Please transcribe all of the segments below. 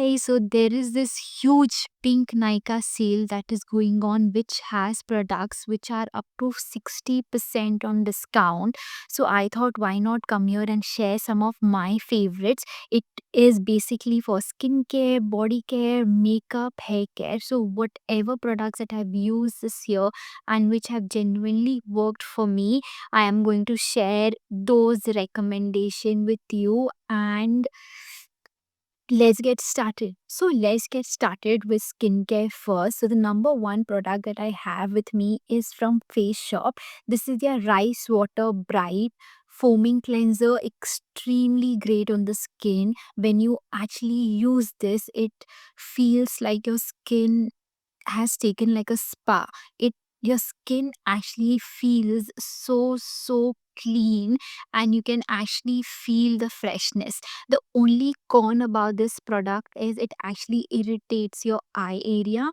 guys, so there is this huge pink Nika sale that is going on, which has products which are up to 60% on discount. So I thought, why not come here and share some of my favorites? It is basically for skincare, body care, makeup, hair care. So whatever products that I've used this year and which have genuinely worked for me, I am going to share those recommendation with you. And let's get started. So let's get started with skincare first. So the number one product that I have with me is from Face Shop. This is their Rice Water Bright Foaming Cleanser. Extremely great on the skin. When you actually use this, it feels like your skin has taken like a spa. It Your skin actually feels so clean, and you can actually feel the freshness. The only con about this product is it actually irritates your eye area.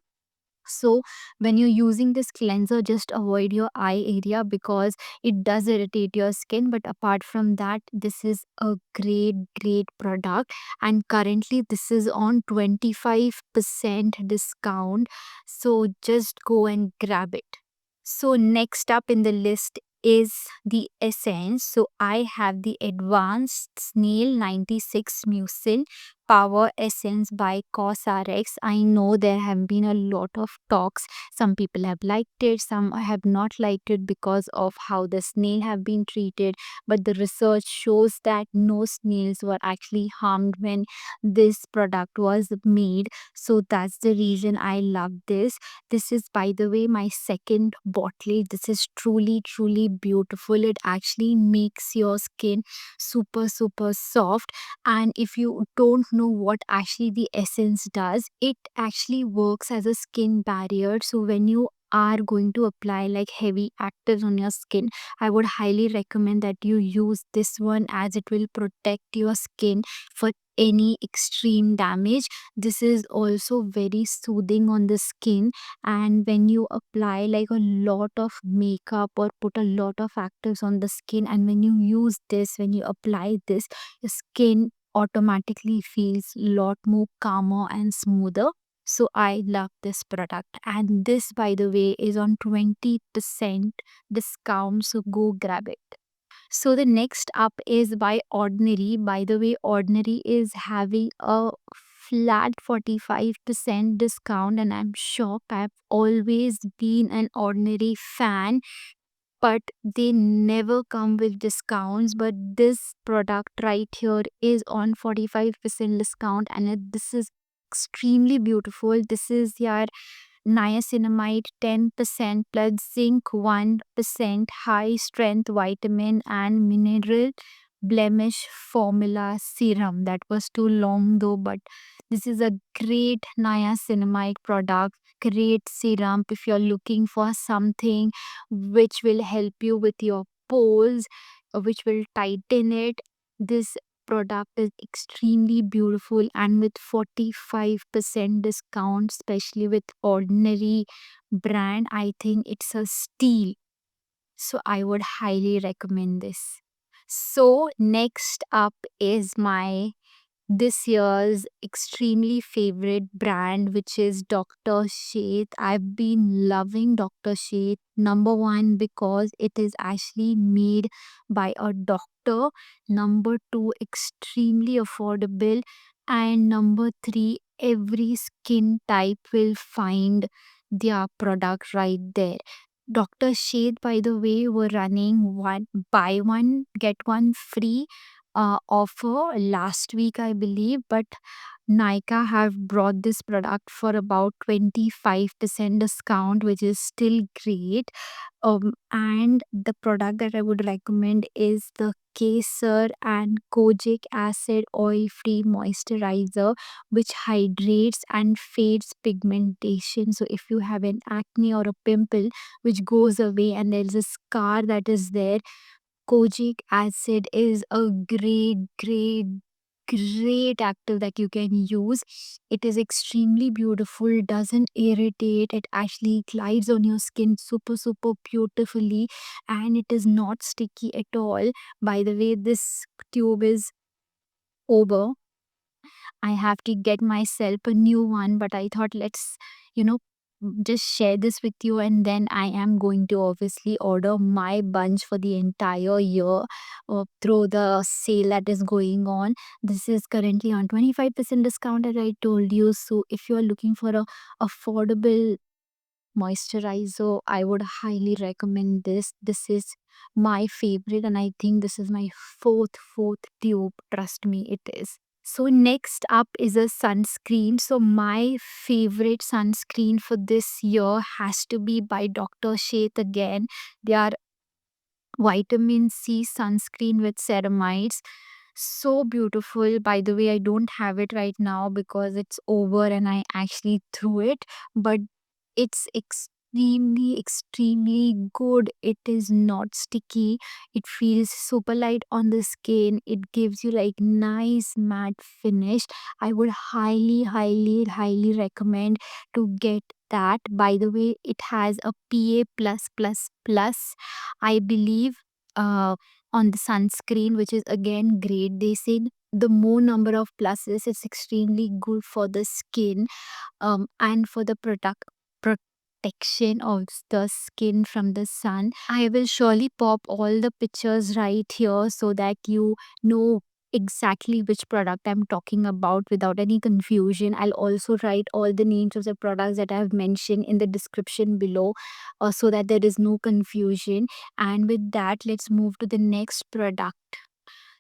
So when you're using this cleanser, just avoid your eye area because it does irritate your skin. But apart from that, this is a great product. And currently this is on 25% discount. So just go and grab it. So next up in the list is the essence. So I have the Advanced Snail 96 Mucin Power Essence by CosRx. I know there have been a lot of talks. Some people have liked it, some have not liked it because of how the snail have been treated. But the research shows that no snails were actually harmed when this product was made. So that's the reason I love this. This is, by the way, my second bottle. This is truly beautiful. It actually makes your skin super soft. And if you don't know what actually the essence does, it actually works as a skin barrier. So when you are going to apply like heavy actives on your skin, I would highly recommend that you use this one, as it will protect your skin for any extreme damage. This is also very soothing on the skin. And when you apply like a lot of makeup or put a lot of actives on the skin, and when you use this, when you apply this, your skin automatically feels a lot more calmer and smoother. So I love this product, and this, by the way, is on 20% discount, so go grab it. So the next up is by Ordinary. By the way, Ordinary is having a flat 45% discount, and I'm shocked. I've always been an Ordinary fan, but they never come with discounts. But this product right here is on 45% discount, and this is extremely beautiful. This is your niacinamide 10% plus zinc 1%, high strength vitamin and mineral blemish formula serum. That was too long though, but this is a great niacinamide product, great serum if you're looking for something which will help you with your pores, which will tighten it. This product is extremely beautiful, and with 45% discount, especially with Ordinary brand, I think it's a steal. So I would highly recommend this. So next up is my this year's extremely favorite brand, which is Dr. Sheth. I've been loving Dr. Sheth. Number one, because it is actually made by a doctor. Number two, extremely affordable. And number three, every skin type will find their product right there. Dr. Sheth, by the way, were running one buy one get one free offer last week, I believe. But Nika have brought this product for about 25% discount, which is still great. And the product that I would recommend is the Kesar and Kojic Acid Oil Free Moisturizer, which hydrates and fades pigmentation. So if you have an acne or a pimple which goes away and there is a scar that is there, Kojic acid is a great active that you can use. It is extremely beautiful, doesn't irritate, it actually glides on your skin super beautifully, and it is not sticky at all. By the way, this tube is over. I have to get myself a new one, but I thought let's, you know, just share this with you, and then I am going to obviously order my bunch for the entire year through the sale that is going on. This is currently on 25% discount, as I told you. So if you are looking for a affordable moisturizer, I would highly recommend this. This is my favorite, and I think this is my fourth tube. Trust me, it is. So next up is a sunscreen. So my favorite sunscreen for this year has to be by Dr. Sheth again. They are vitamin C sunscreen with ceramides. So beautiful. By the way, I don't have it right now because it's over and I actually threw it, but it's extremely good. It is not sticky. It feels super light on the skin. It gives you like nice matte finish. I would highly recommend to get that. By the way, it has a PA plus, I believe, on the sunscreen, which is again great. They say the more number of pluses, it's extremely good for the skin, and for the product protection of the skin from the sun. I will surely pop all the pictures right here so that you know exactly which product I'm talking about without any confusion. I'll also write all the names of the products that I've mentioned in the description below, so that there is no confusion. And with that, let's move to the next product.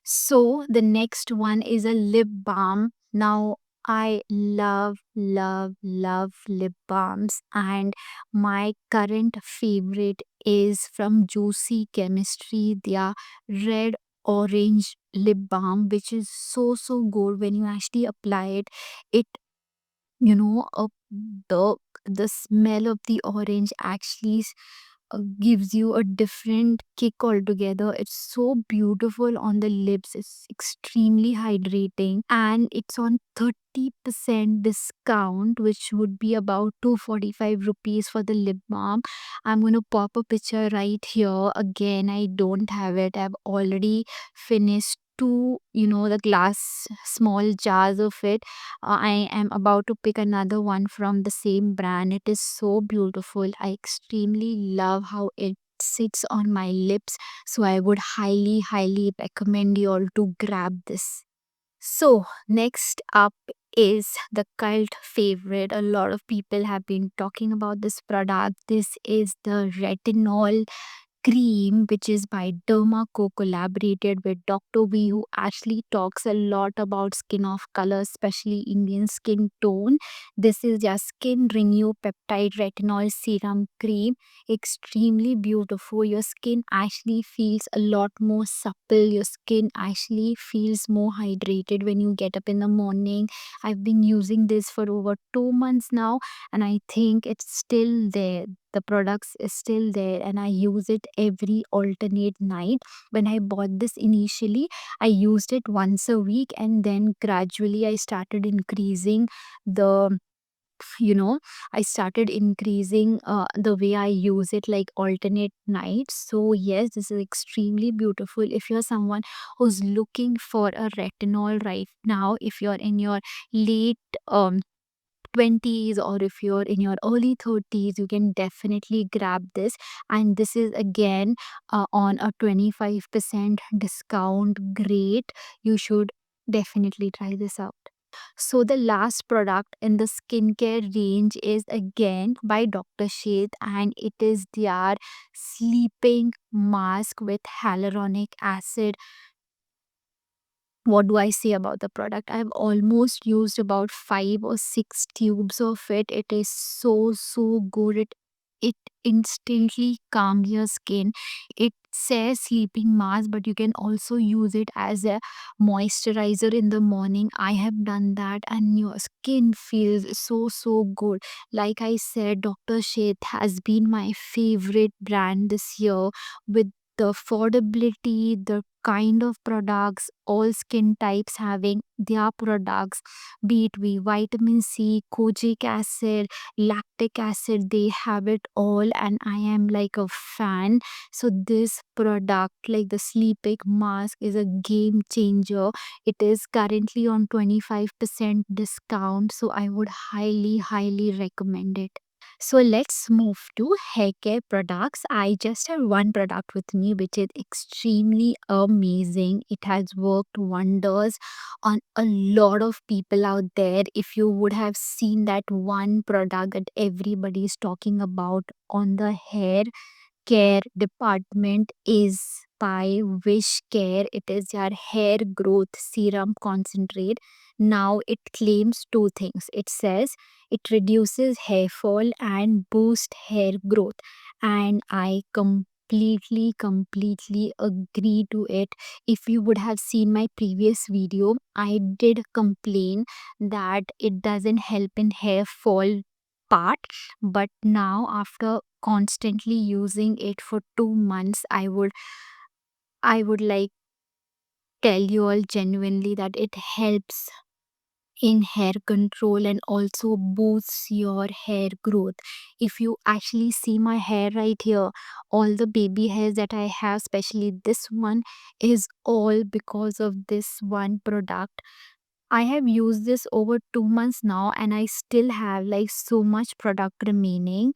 So the next one is a lip balm. Now I love lip balms, and my current favorite is from Juicy Chemistry. Their red orange lip balm, which is so good when you actually apply it. It you know uh, the the smell of the orange actually gives you a different kick altogether. It's so beautiful on the lips. It's extremely hydrating, and it's on 30% discount, which would be about 245 rupees for the lip balm. I'm going to pop a picture right here. Again, I don't have it. I've already finished two, the glass small jars of it. I am about to pick another one from the same brand. It is so beautiful. I extremely love how it sits on my lips. So I would highly recommend you all to grab this. So next up is the cult favorite. A lot of people have been talking about this product. This is the retinol cream, which is by Dermaco, collaborated with Dr. V, who actually talks a lot about skin of color, especially Indian skin tone. This is their Skin Renew Peptide Retinol Serum Cream. Extremely beautiful. Your skin actually feels a lot more supple. Your skin actually feels more hydrated when you get up in the morning. I've been using this for over 2 months now, and I think it's still there. The products is still there, and I use it every alternate night. When I bought this initially, I used it once a week, and then gradually I started increasing the you know I started increasing the way I use it, like alternate nights. So yes, this is extremely beautiful. If you're someone who's looking for a retinol right now, if you're in your late 20s, or if you're in your early 30s, you can definitely grab this. And this is again on a 25% discount. Great, you should definitely try this out. So the last product in the skincare range is again by Dr. Sheth, and it is their sleeping mask with hyaluronic acid. What do I say about the product? I've almost used about 5 or 6 tubes of it. It is so good. It instantly calms your skin. It says sleeping mask, but you can also use it as a moisturizer in the morning. I have done that, and your skin feels so good. Like I said, Dr. Sheth has been my favorite brand this year, with the affordability, the kind of products, all skin types having their products, be it vitamin C, kojic acid, lactic acid, they have it all, and I am like a fan. So this product, like the Sleepic mask, is a game changer. It is currently on 25% discount, so I would highly recommend it. So let's move to hair care products. I just have one product with me which is extremely amazing. It has worked wonders on a lot of people out there. If you would have seen that one product that everybody is talking about on the hair care department, is by Wish Care. It is your hair growth serum concentrate. Now it claims two things. It says it reduces hair fall and boost hair growth. And I completely agree to it. If you would have seen my previous video, I did complain that it doesn't help in hair fall part, but now after constantly using it for 2 months, I would like tell you all genuinely that it helps in hair control and also boosts your hair growth. If you actually see my hair right here, all the baby hairs that I have, especially this one, is all because of this one product. I have used this over 2 months now, and I still have like so much product remaining,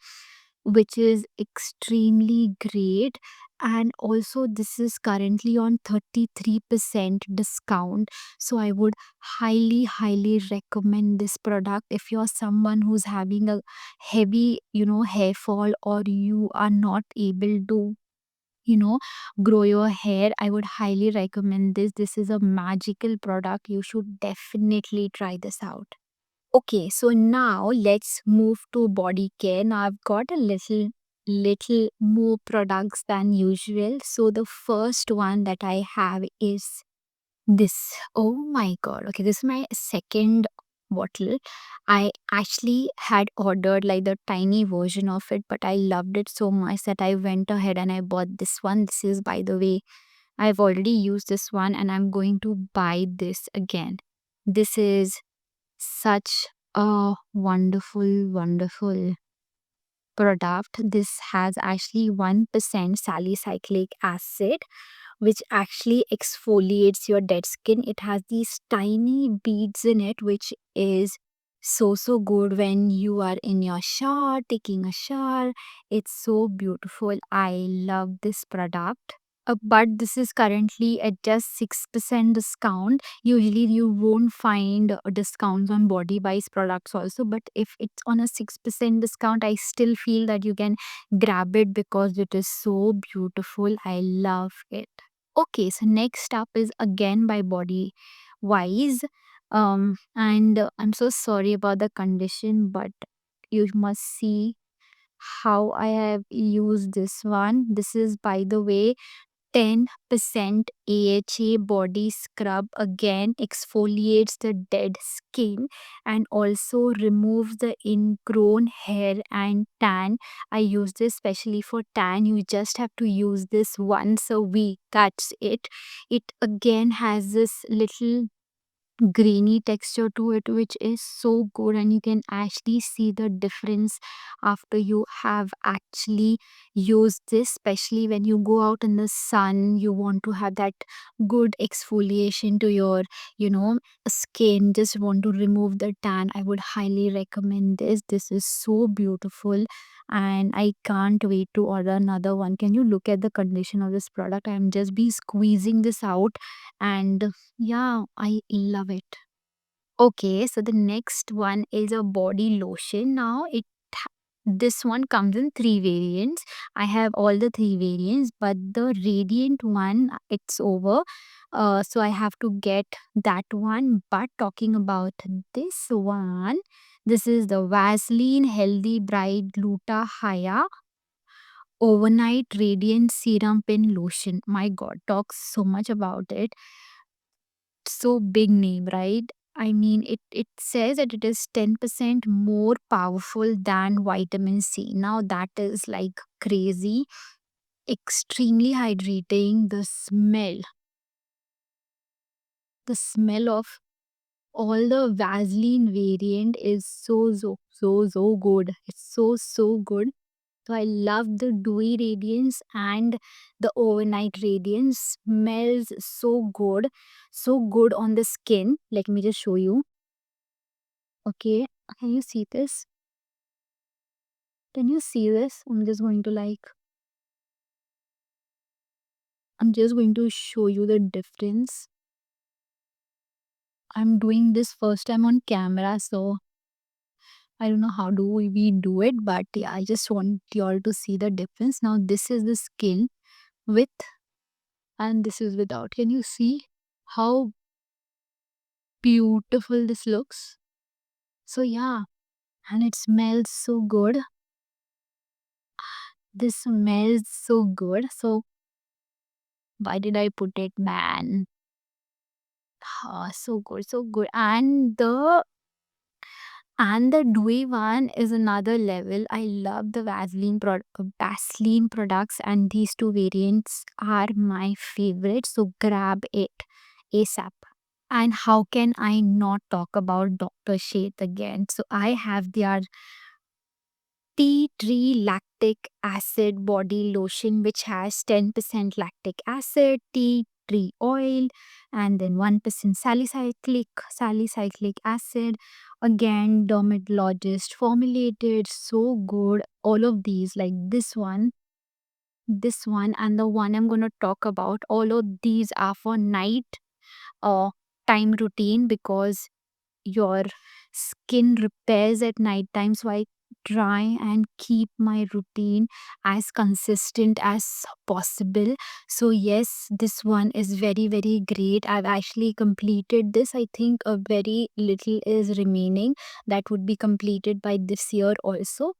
which is extremely great. And also, this is currently on 33% discount. So, I would highly recommend this product if you're someone who's having a heavy, hair fall, or you are not able to you know grow your hair. I would highly recommend this. This is a magical product. You should definitely try this out. Okay, so now let's move to body care. Now I've got a little more products than usual. So the first one that I have is this. Oh my god. Okay, this is my second bottle. I actually had ordered like the tiny version of it, but I loved it so much that I went ahead and I bought this one. This is, by the way, I've already used this one and I'm going to buy this again. This is such a wonderful product. This has actually 1% salicylic acid, which actually exfoliates your dead skin. It has these tiny beads in it, which is so good when you are in your shower, taking a shower. It's so beautiful. I love this product. But this is currently at just 6% discount. Usually, you won't find discounts on body wise products also. But if it's on a 6% discount, I still feel that you can grab it because it is so beautiful. I love it. Okay, so next up is again by Body Wise. And I'm so sorry about the condition, but you must see how I have used this one. This is, by the way, 10% AHA body scrub. Again, exfoliates the dead skin and also removes the ingrown hair and tan. I use this especially for tan. You just have to use this once a week. That's it. It again has this little grainy texture to it, which is so good, and you can actually see the difference after you have actually used this. Especially when you go out in the sun, you want to have that good exfoliation to your you know skin, just want to remove the tan. I would highly recommend this. This is so beautiful and I can't wait to order another one. Can you look at the condition of this product? I'm just be squeezing this out, and yeah, I love it. Okay, so the next one is a body lotion. Now this one comes in three variants. I have all the three variants, but the radiant one, it's over. So I have to get that one. But talking about this one, this is the Vaseline Healthy Bright Gluta Overnight Radiant Serum Pin Lotion. My god, talks so much about it. So big name, right? I mean, it says that it is 10% more powerful than vitamin C. Now that is like crazy. extremely hydrating. The smell of all the Vaseline variant is so good. It's so good. So I love the dewy radiance and the overnight radiance. Smells so good on the skin. Let me just show you. Okay, can you see this? Can you see this? I'm just going to show you the difference. I'm doing this first time on camera, so I don't know how do we do it, but yeah, I just want y'all to see the difference. Now this is the skin with and this is without. Can you see how beautiful this looks? So yeah, and it smells so good. This smells so good. So why did I put it, man? Ah, so good, so good. And the dewy one is another level. I love the Vaseline products, and these two variants are my favorite. So grab it ASAP. And how can I not talk about Dr. Sheth again? So I have their tea tree lactic acid body lotion, which has 10% lactic acid, tea tree oil, and then 1% salicylic acid. Again, dermatologist formulated, so good. All of these, like this one, and the one I'm going to talk about, all of these are for night or time routine because your skin repairs at night time. So I try and keep my routine as consistent as possible. So yes, this one is very great. I've actually completed this. I think a very little is remaining that would be completed by this year also.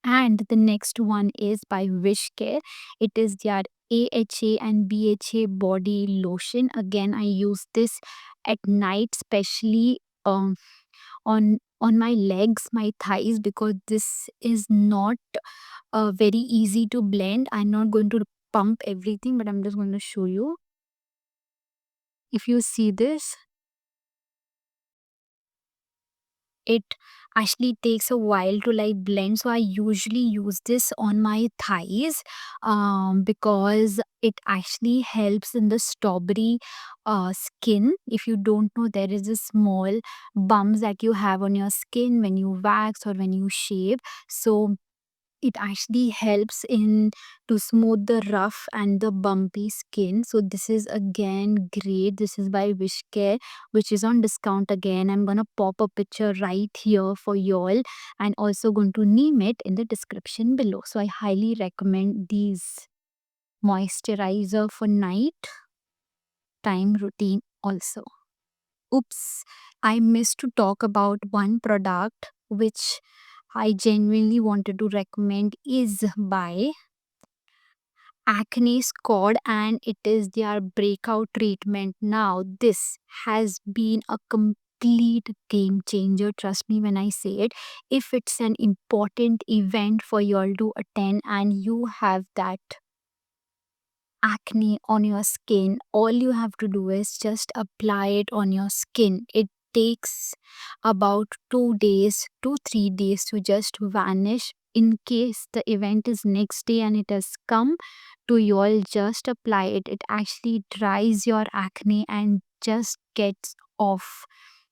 And the next one is by Wishcare. It is their AHA and BHA body lotion. Again, I use this at night, especially on my legs, my thighs, because this is not very easy to blend. I'm not going to pump everything, but I'm just going to show you. If you see this, it actually takes a while to like blend, so I usually use this on my thighs because it actually helps in the strawberry skin. If you don't know, there is a small bumps that you have on your skin when you wax or when you shave. So it actually helps in to smooth the rough and the bumpy skin. So this is again great. This is by Wishcare, which is on discount again. I'm gonna pop a picture right here for y'all and also going to name it in the description below. So I highly recommend these moisturizer for night time routine also. Oops, I missed to talk about one product which I genuinely wanted to recommend is by Acne Squad, and it is their breakout treatment. Now, this has been a complete game changer. Trust me when I say it. If it's an important event for you all to attend and you have that acne on your skin, all you have to do is just apply it on your skin. It takes about 2 days, 2 3 days to just vanish. In case the event is next day and it has come to you all, just apply it. It actually dries your acne and just gets off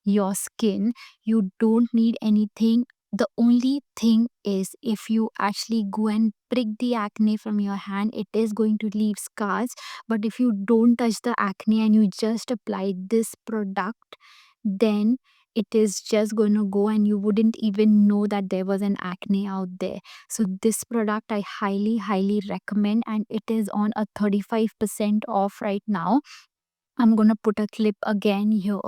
your skin. You don't need anything. The only thing is, if you actually go and prick the acne from your hand, it is going to leave scars. But if you don't touch the acne and you just apply this product, then it is just going to go and you wouldn't even know that there was an acne out there. So this product I highly recommend, and it is on a 35% off right now. I'm going to put a clip again here,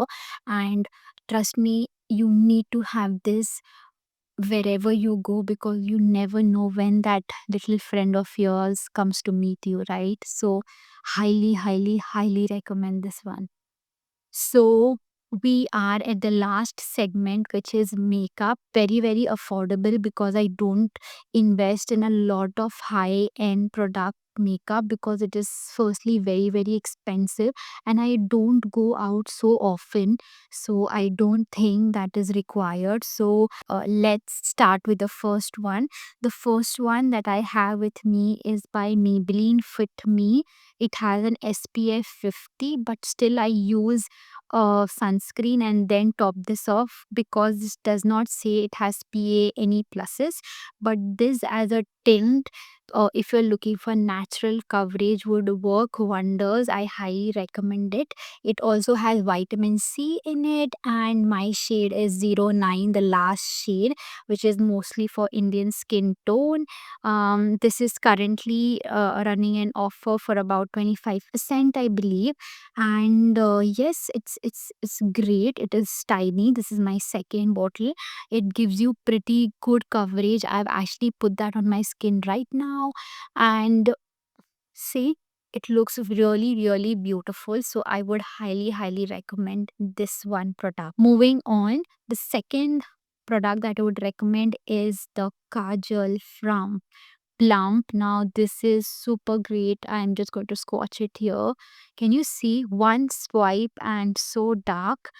and trust me, you need to have this wherever you go because you never know when that little friend of yours comes to meet you, right? So highly recommend this one. So we are at the last segment, which is makeup. Very affordable because I don't invest in a lot of high end product makeup because it is firstly very, very expensive, and I don't go out so often. So I don't think that is required. So let's start with the first one. The first one that I have with me is by Maybelline Fit Me. It has an SPF 50, but still I use sunscreen and then top this off because this does not say it has PA any pluses. But this as a tint, if you're looking for natural coverage, would work wonders. I highly recommend it. It also has vitamin C in it, and my shade is 09, the last shade, which is mostly for Indian skin tone. This is currently running an offer for about 25%, I believe. And yes, it's great. It is tiny. This is my second bottle. It gives you pretty good coverage. I've actually put that on my skin right now, and see, it looks really, really beautiful. So I would highly, highly recommend this one product. Moving on, the second product that I would recommend is the Kajal from Plump. Now, this is super great. I'm just going to swatch it here. Can you see one swipe and so dark?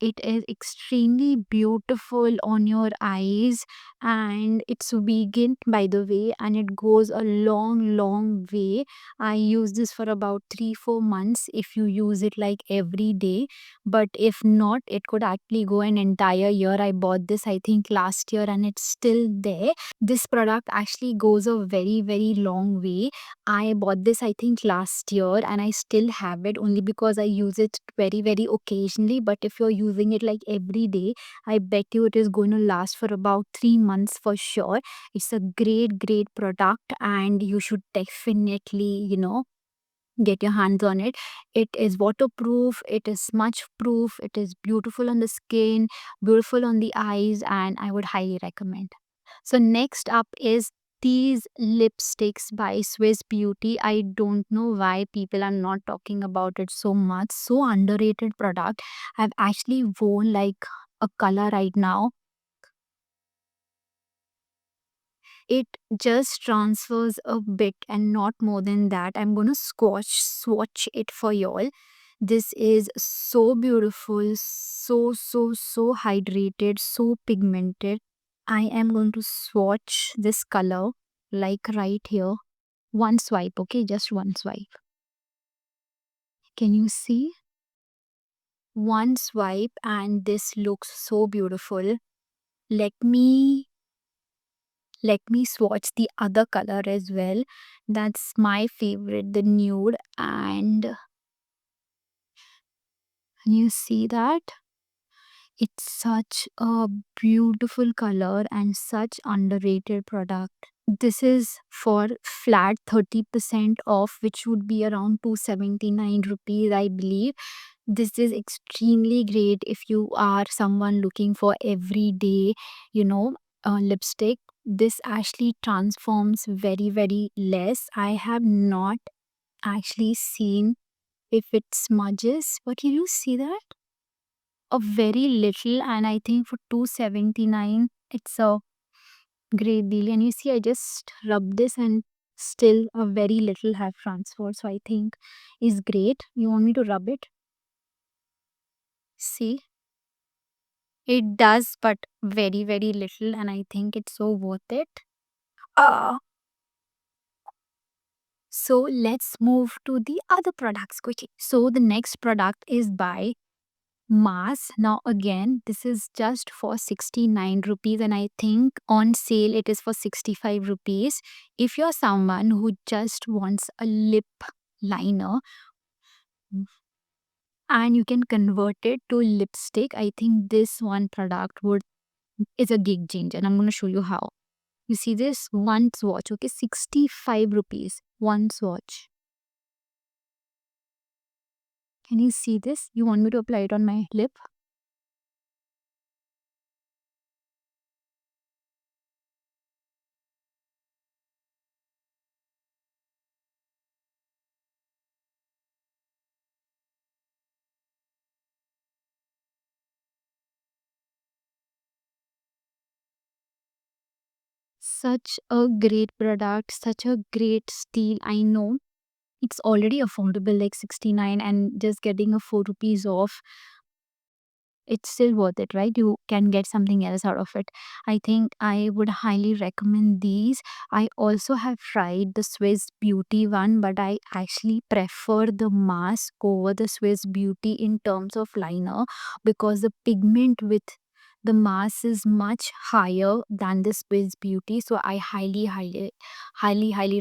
It is extremely beautiful on your eyes, and it's vegan, by the way, and it goes a long, long way. I use this for about 3 4 months if you use it like every day, but if not, it could actually go an entire year. I bought this, I think, last year, and it's still there. This product actually goes a very, very long way. I bought this, I think, last year, and I still have it only because I use it very, very occasionally. But if you're using it like every day, I bet you it is going to last for about 3 months for sure. It's a great, great product, and you should definitely, get your hands on it. It is waterproof, it is smudge proof, it is beautiful on the skin, beautiful on the eyes, and I would highly recommend. So next up is these lipsticks by Swiss Beauty. I don't know why people are not talking about it so much. So underrated product. I've actually worn like a color right now. It just transfers a bit and not more than that. I'm gonna swatch it for y'all. This is so beautiful, so hydrated, so pigmented. I am going to swatch this color like right here. One swipe, okay? Just one swipe. Can you see? One swipe, and this looks so beautiful. Let me let me swatch the other color as well. That's my favorite, the nude. And you see that? It's such a beautiful color and such underrated product. This is for flat 30% off, which would be around 279 rupees, I believe. This is extremely great if you are someone looking for everyday, you know, lipstick. This actually transforms very, very less. I have not actually seen if it smudges. But can you see that? A very little, and I think for 279, it's a great deal. And you see, I just rub this and still a very little have transferred. So I think is great. You want me to rub it? See, it does, but very, very little, and I think it's so worth it. Uh, so let's move to the other products quickly. So the next product is by Mars. Now again, this is just for 69 rupees, and I think on sale it is for 65 rupees. If you're someone who just wants a lip liner and you can convert it to lipstick, I think this one product would is a game changer, and I'm going to show you how. You see this one swatch, okay, 65 rupees, one swatch. Can you see this? You want me to apply it on my lip? Such a great product, such a great steal. I know it's already affordable, like 69, and just getting a 4 rupees off, it's still worth it, right? You can get something else out of it. I think I would highly recommend these. I also have tried the Swiss Beauty one, but I actually prefer the mask over the Swiss Beauty in terms of liner, because the pigment with the mask is much higher than the Swiss Beauty. So I highly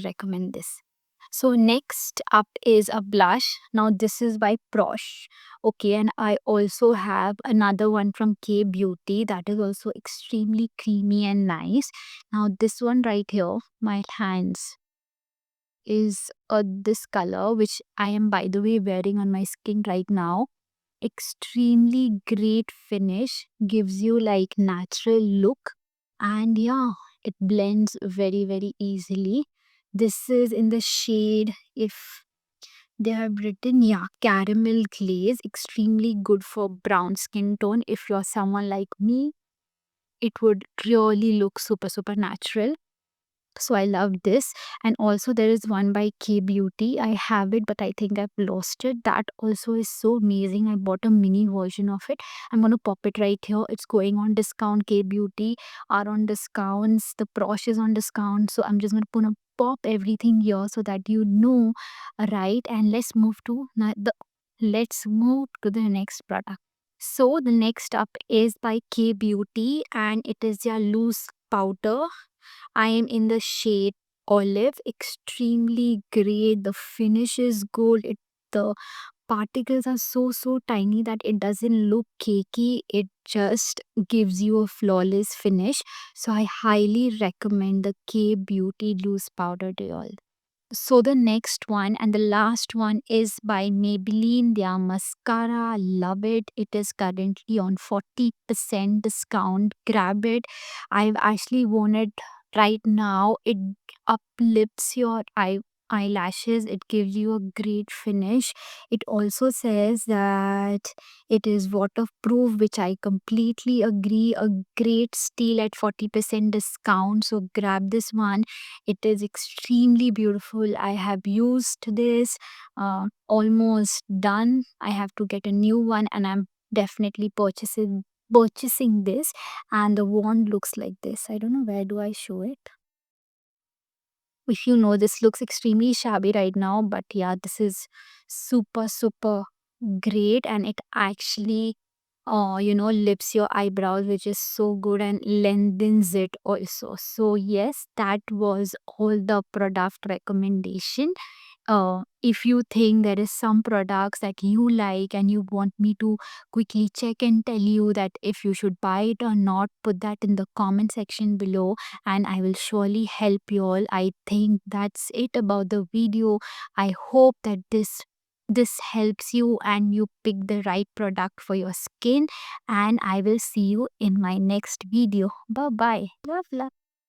recommend this. So next up is a blush. Now this is by Prosh. Okay, and I also have another one from K Beauty that is also extremely creamy and nice. Now this one right here, my hands, is this color which I am by the way wearing on my skin right now. Extremely great finish, gives you like natural look, and yeah, it blends very easily. This is in the shade, if they have written, yeah, caramel glaze, extremely good for brown skin tone. If you're someone like me, it would really look super natural. So I love this. And also there is one by K Beauty. I have it, but I think I've lost it. That also is so amazing. I bought a mini version of it. I'm gonna pop it right here. It's going on discount. K Beauty are on discounts. The Prosh is on discount. So I'm just gonna pop everything here so that you know, right? And let's move to the next product. So the next up is by K Beauty, and it is their loose powder. I am in the shade olive, extremely great. The finish is good. The particles are so tiny that it doesn't look cakey. It just gives you a flawless finish. So I highly recommend the K Beauty loose powder to you all. So the next one and the last one is by Maybelline, their mascara. Love it. It is currently on 40% discount. Grab it. I've actually worn it right now. It uplifts your eyelashes. It gives you a great finish. It also says that it is waterproof, which I completely agree. A great steal at 40% discount. So grab this one. It is extremely beautiful. I have used this, almost done. I have to get a new one, and I'm definitely purchasing this. And the wand looks like this. I don't know, where do I show it? If you know, this looks extremely shabby right now, but yeah, this is super great, and it actually lifts your eyebrows, which is so good, and lengthens it also. So yes, that was all the product recommendation. If you think there is some products that you like and you want me to quickly check and tell you that if you should buy it or not, put that in the comment section below, and I will surely help you all. I think that's it about the video. I hope that this helps you and you pick the right product for your skin, and I will see you in my next video. Bye bye. Love.